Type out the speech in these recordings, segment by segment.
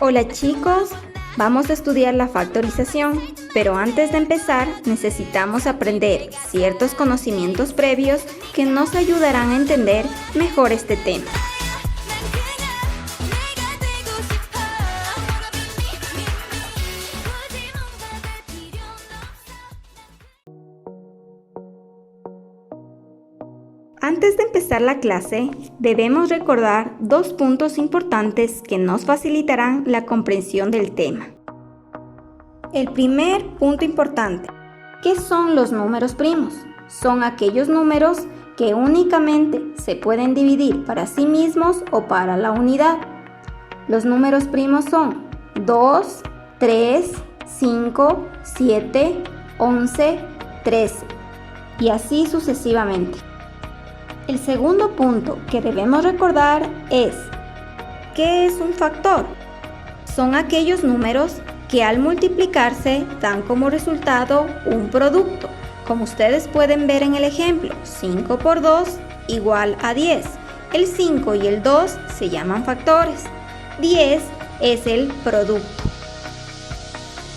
Hola chicos, vamos a estudiar la factorización, pero antes de empezar necesitamos aprender ciertos conocimientos previos que nos ayudarán a entender mejor este tema. Antes de empezar la clase, debemos recordar dos puntos importantes que nos facilitarán la comprensión del tema. El primer punto importante, ¿qué son los números primos? Son aquellos números que únicamente se pueden dividir para sí mismos o para la unidad. Los números primos son 2, 3, 5, 7, 11, 13 y así sucesivamente. El segundo punto que debemos recordar es, ¿qué es un factor? Son aquellos números que al multiplicarse dan como resultado un producto. Como ustedes pueden ver en el ejemplo, 5 por 2 igual a 10. El 5 y el 2 se llaman factores. 10 es el producto.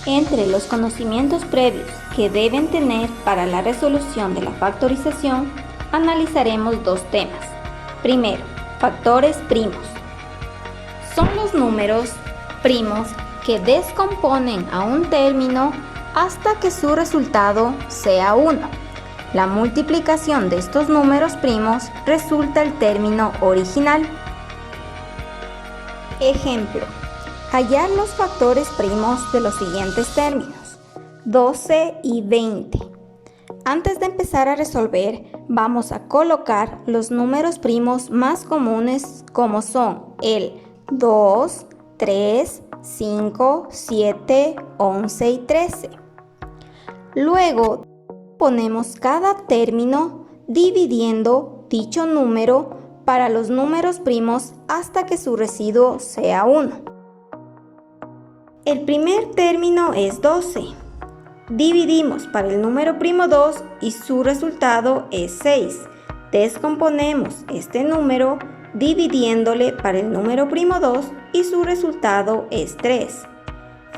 Entre los conocimientos previos que deben tener para la resolución de la factorización, analizaremos dos temas. Primero, factores primos. Son los números primos que descomponen a un término hasta que su resultado sea 1. La multiplicación de estos números primos resulta el término original. Ejemplo, hallar los factores primos de los siguientes términos: 12 y 20. Antes de empezar a resolver, vamos a colocar los números primos más comunes como son el 2, 3, 5, 7, 11 y 13. Luego, ponemos cada término dividiendo dicho número para los números primos hasta que su residuo sea 1. El primer término es 12. Dividimos para el número primo 2 y su resultado es 6. Descomponemos este número dividiéndole para el número primo 2 y su resultado es 3.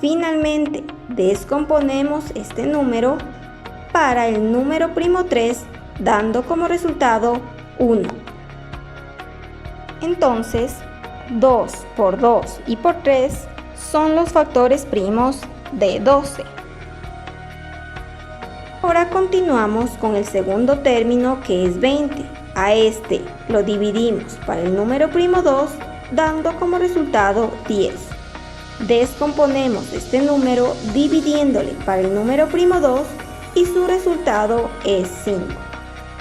Finalmente, descomponemos este número para el número primo 3 dando como resultado 1. Entonces, 2 por 2 y por 3 son los factores primos de 12. Ahora continuamos con el segundo término, que es 20. A este lo dividimos para el número primo 2 dando como resultado 10. Descomponemos este número dividiéndole para el número primo 2 y su resultado es 5.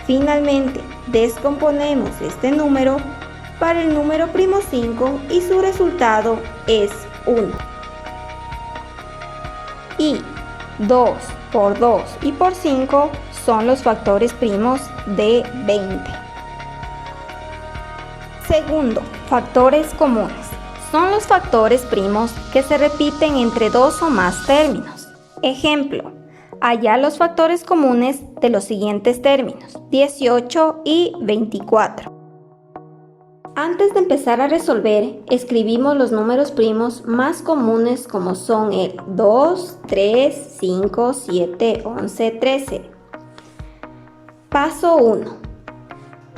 Finalmente, descomponemos este número para el número primo 5 y su resultado es 1. Y 2 por 2 y por 5 son los factores primos de 20. Segundo, factores comunes. Son los factores primos que se repiten entre dos o más términos. Ejemplo, hallar los factores comunes de los siguientes términos: 18 y 24. Antes de empezar a resolver, escribimos los números primos más comunes como son el 2, 3, 5, 7, 11, 13. Paso 1.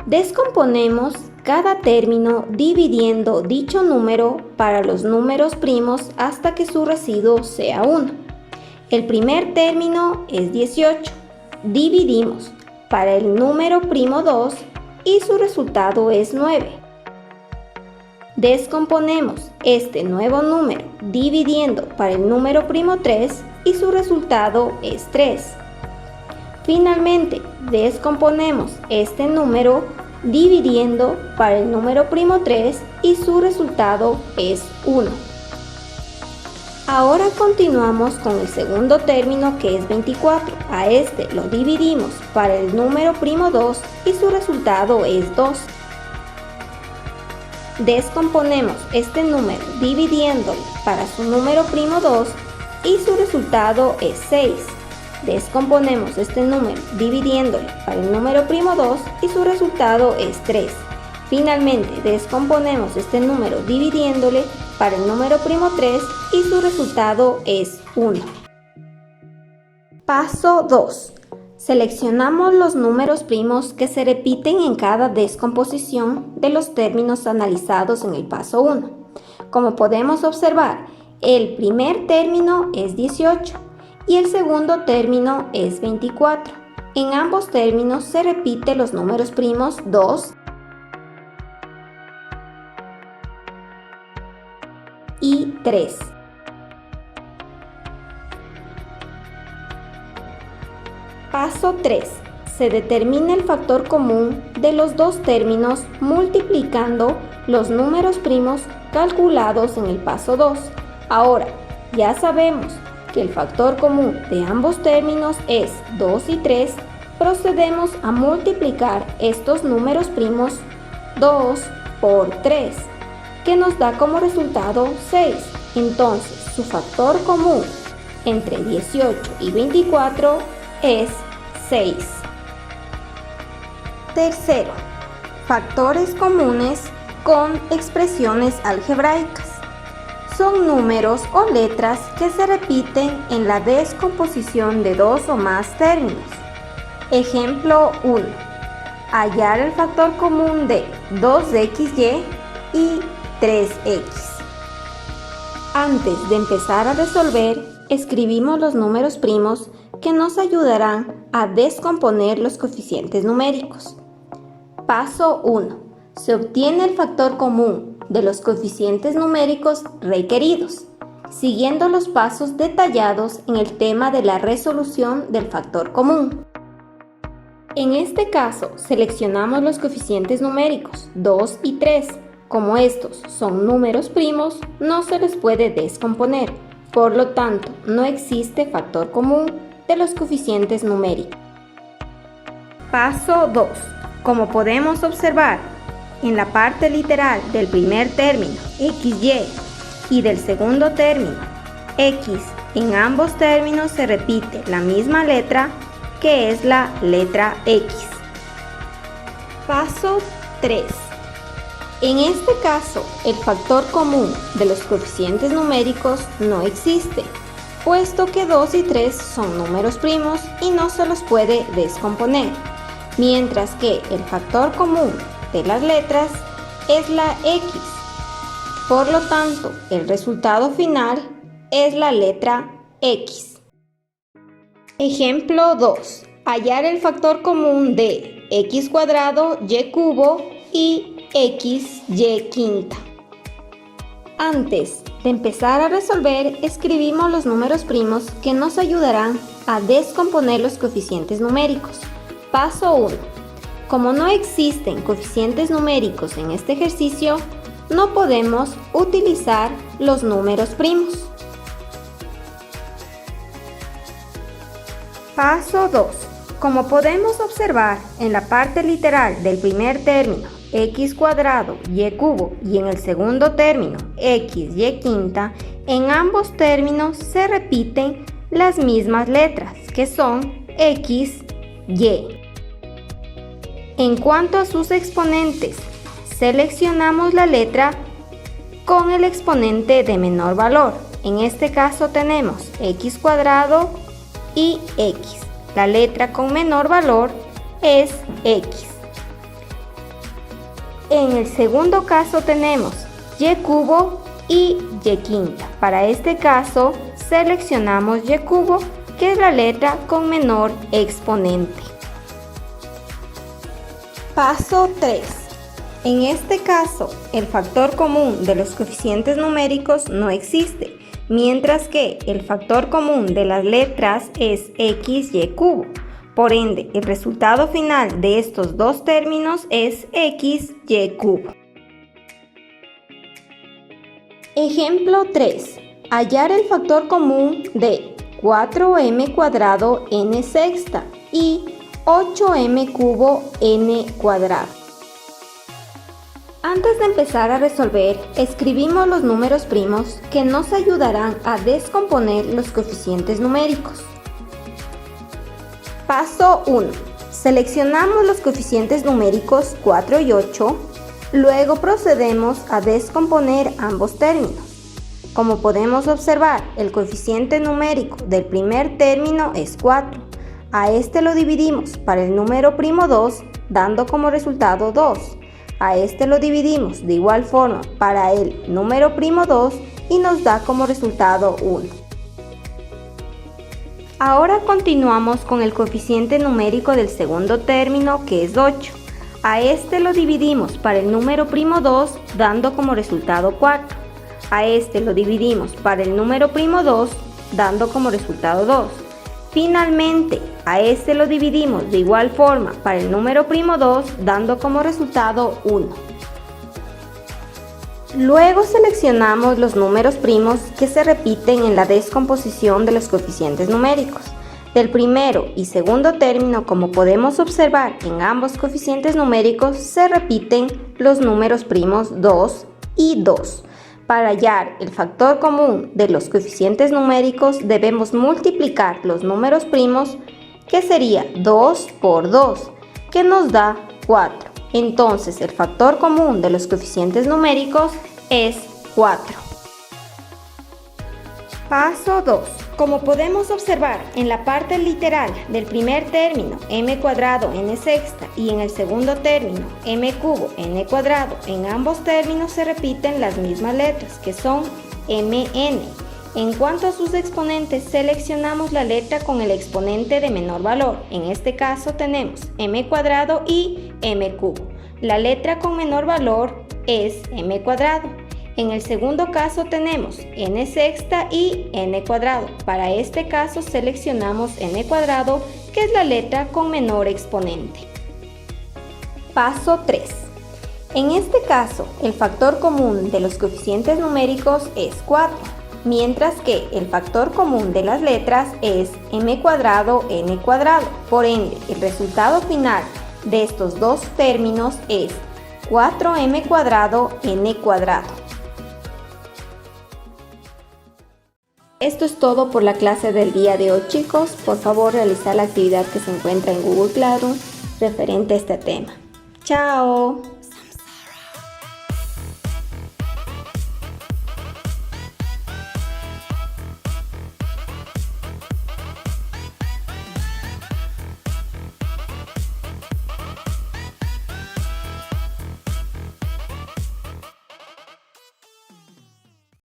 Descomponemos cada término dividiendo dicho número para los números primos hasta que su residuo sea 1. El primer término es 18. Dividimos para el número primo 2 y su resultado es 9. Descomponemos este nuevo número dividiendo para el número primo 3 y su resultado es 3. Finalmente, descomponemos este número dividiendo para el número primo 3 y su resultado es 1. Ahora continuamos con el segundo término, que es 24. A este lo dividimos para el número primo 2 y su resultado es 2. Descomponemos este número dividiéndolo para su número primo 2 y su resultado es 6. Descomponemos este número dividiéndolo para el número primo 2 y su resultado es 3. Finalmente, descomponemos este número dividiéndole para el número primo 3 y su resultado es 1. Paso 2. Seleccionamos los números primos que se repiten en cada descomposición de los términos analizados en el paso 1. Como podemos observar, el primer término es 18 y el segundo término es 24. En ambos términos se repiten los números primos 2 y 3. Paso 3. Se determina el factor común de los dos términos multiplicando los números primos calculados en el paso 2. Ahora, ya sabemos que el factor común de ambos términos es 2 y 3, procedemos a multiplicar estos números primos 2 por 3, que nos da como resultado 6. Entonces, su factor común entre 18 y 24 es 6. Tercero, factores comunes con expresiones algebraicas. Son números o letras que se repiten en la descomposición de dos o más términos. Ejemplo 1. Hallar el factor común de 2xy y 3x. Antes de empezar a resolver, escribimos los números primos que nos ayudarán a descomponer los coeficientes numéricos. Paso 1. Se obtiene el factor común de los coeficientes numéricos requeridos, siguiendo los pasos detallados en el tema de la resolución del factor común. En este caso, seleccionamos los coeficientes numéricos 2 y 3. Como estos son números primos, no se les puede descomponer. Por lo tanto, no existe factor común de los coeficientes numéricos. Paso 2. Como podemos observar, en la parte literal del primer término, xy, y del segundo término, x, en ambos términos se repite la misma letra, que es la letra x. Paso 3. En este caso, el factor común de los coeficientes numéricos no existe, puesto que 2 y 3 son números primos y no se los puede descomponer, mientras que el factor común de las letras es la x. Por lo tanto, el resultado final es la letra x. Ejemplo 2. Hallar el factor común de x cuadrado, y cubo y x, y quinta. Antes de empezar a resolver, escribimos los números primos que nos ayudarán a descomponer los coeficientes numéricos. Paso 1. Como no existen coeficientes numéricos en este ejercicio, no podemos utilizar los números primos. Paso 2. Como podemos observar en la parte literal del primer término, x cuadrado, y cubo, y en el segundo término, x, y quinta, en ambos términos se repiten las mismas letras, que son x, y. En cuanto a sus exponentes, seleccionamos la letra con el exponente de menor valor. En este caso tenemos x cuadrado y x. La letra con menor valor es x. En el segundo caso tenemos y cubo y y quinta. Para este caso seleccionamos y cubo, que es la letra con menor exponente. Paso 3. En este caso, el factor común de los coeficientes numéricos no existe, mientras que el factor común de las letras es x, y cubo. Por ende, el resultado final de estos dos términos es x, y cubo. Ejemplo 3. Hallar el factor común de 4m cuadrado n sexta y 8m cubo n cuadrado. Antes de empezar a resolver, escribimos los números primos que nos ayudarán a descomponer los coeficientes numéricos. Paso 1. Seleccionamos los coeficientes numéricos 4 y 8 Luego procedemos a descomponer ambos términos. Como podemos observar, el coeficiente numérico del primer término es 4. A este lo dividimos para el número primo 2, dando como resultado 2. A este lo dividimos de igual forma para el número primo 2 y nos da como resultado 1. Ahora continuamos con el coeficiente numérico del segundo término, que es 8. A este lo dividimos para el número primo 2, dando como resultado 4. A este lo dividimos para el número primo 2, dando como resultado 2. Finalmente, a este lo dividimos de igual forma para el número primo 2, dando como resultado 1. Luego seleccionamos los números primos que se repiten en la descomposición de los coeficientes numéricos. Del primero y segundo término, como podemos observar en ambos coeficientes numéricos, se repiten los números primos 2 y 2. Para hallar el factor común de los coeficientes numéricos debemos multiplicar los números primos, que sería 2 por 2, que nos da 4. Entonces el factor común de los coeficientes numéricos es 4. Paso 2. Como podemos observar en la parte literal del primer término m cuadrado n sexta y en el segundo término m cubo n cuadrado, en ambos términos se repiten las mismas letras, que son mn. En cuanto a sus exponentes, seleccionamos la letra con el exponente de menor valor. En este caso tenemos m cuadrado y m cubo. La letra con menor valor es m cuadrado. En el segundo caso tenemos n sexta y n cuadrado. Para este caso seleccionamos n cuadrado, que es la letra con menor exponente. Paso 3. En este caso, el factor común de los coeficientes numéricos es 4, mientras que el factor común de las letras es m cuadrado, n cuadrado. Por ende, el resultado final de estos dos términos es 4m cuadrado, n cuadrado. Esto es todo por la clase del día de hoy, chicos. Por favor, realizar la actividad que se encuentra en Google Classroom referente a este tema. ¡Chao!